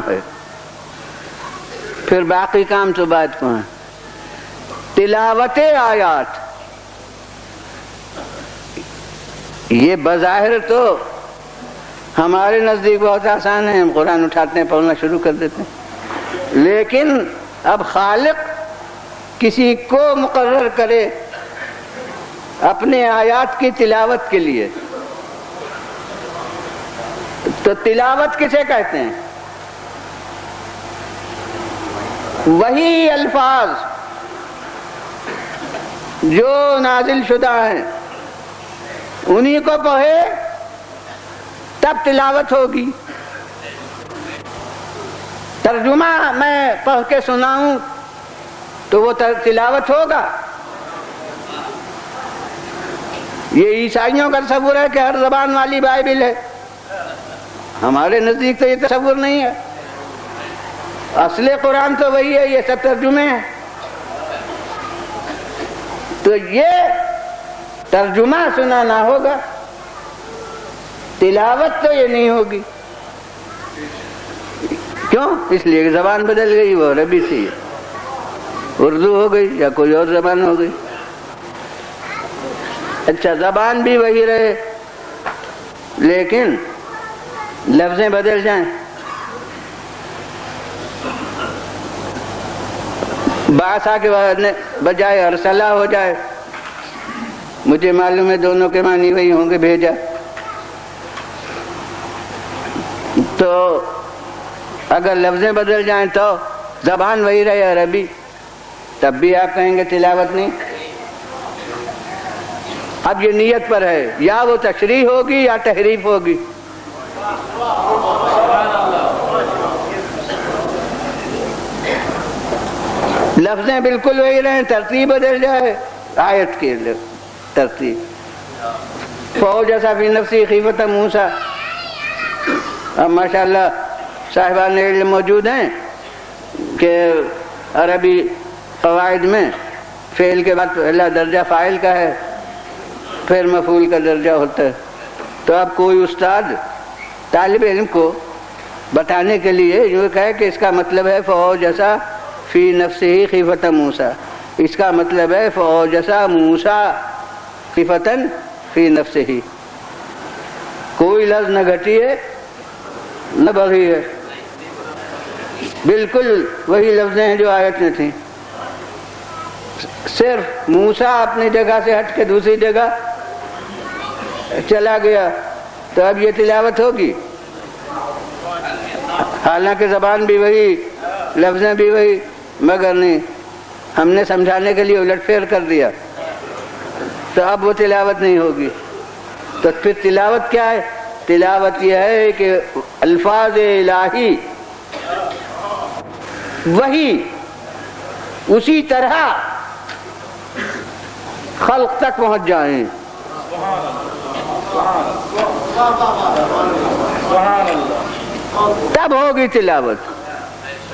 ہے، پھر باقی کام تو بعد کو ہے۔ تلاوت آیات یہ بظاہر تو ہمارے نزدیک بہت آسان ہے، ہم قرآن اٹھاتے ہیں پڑھنا شروع کر دیتے ہیں، لیکن اب خالق کسی کو مقرر کرے اپنے آیات کی تلاوت کے لیے، تو تلاوت کسے کہتے ہیں؟ وہی الفاظ جو نازل شدہ ہیں انہی کو پڑھے تب تلاوت ہوگی۔ ترجمہ میں پڑھ کے سناؤں تو وہ تلاوت ہوگا؟ یہ عیسائیوں کا تصور ہے کہ ہر زبان والی بائبل ہے، ہمارے نزدیک تو یہ تصور نہیں ہے، اصل قرآن تو وہی ہے، یہ سب ترجمے ہیں۔ تو یہ ترجمہ سنانا ہوگا، تلاوت تو یہ نہیں ہوگی۔ کیوں؟ اس لیے کہ زبان بدل گئی، وہ عربی تھی اردو ہو گئی یا کوئی اور زبان ہو گئی۔ اچھا زبان بھی وہی رہے لیکن لفظیں بدل جائیں، باسا کے بجائے ارسلہ ہو جائے، مجھے معلوم ہے دونوں کے معنی وہی ہوں گے، بھیجا، تو اگر لفظیں بدل جائیں تو زبان وہی رہے عربی، تب بھی آپ کہیں گے تلاوت نہیں۔ اب یہ نیت پر ہے، یا وہ تشریح ہوگی یا تحریف ہوگی۔ لفظیں بالکل وہی رہیں، ترتیب بدل جائے، آیت کی ترتیب۔ فَأَوْجَسَ فِي نَفْسِهِ خِيفَةَ مُوسَىٰ، اب ماشاءاللہ صاحبان علم موجود ہیں کہ عربی قواعد میں فعل کے بعد پہلا درجہ فاعل کا ہے، پھر مفعول کا درجہ ہوتا ہے۔ تو اب کوئی استاد طالب علم کو بتانے کے لیے یہ کہے کہ اس کا مطلب ہے فَأَوْجَسَ فِي نَفْسِهِ خِيفَةَ مُوسَىٰ، اس کا مطلب ہے فَأَوْجَسَ مُوسَىٰ خِيفَةً فِي نَفْسِهِ، کوئی لفظ نہ گھٹی ہے نہ بڑھی ہے، بالکل وہی لفظیں ہیں جو آیت میں تھیں، صرف موسیٰ اپنی جگہ سے ہٹ کے دوسری جگہ چلا گیا، تو اب یہ تلاوت ہوگی؟ حالانکہ زبان بھی وہی، لفظیں بھی وہی، مگر نہیں، ہم نے سمجھانے کے لیے الٹ پھیر کر دیا، تو اب وہ تلاوت نہیں ہوگی۔ تو پھر تلاوت کیا ہے؟ تلاوت یہ ہے کہ الفاظ الہی وہی اسی طرح خلق تک پہنچ جائیں، تب ہوگی تلاوت۔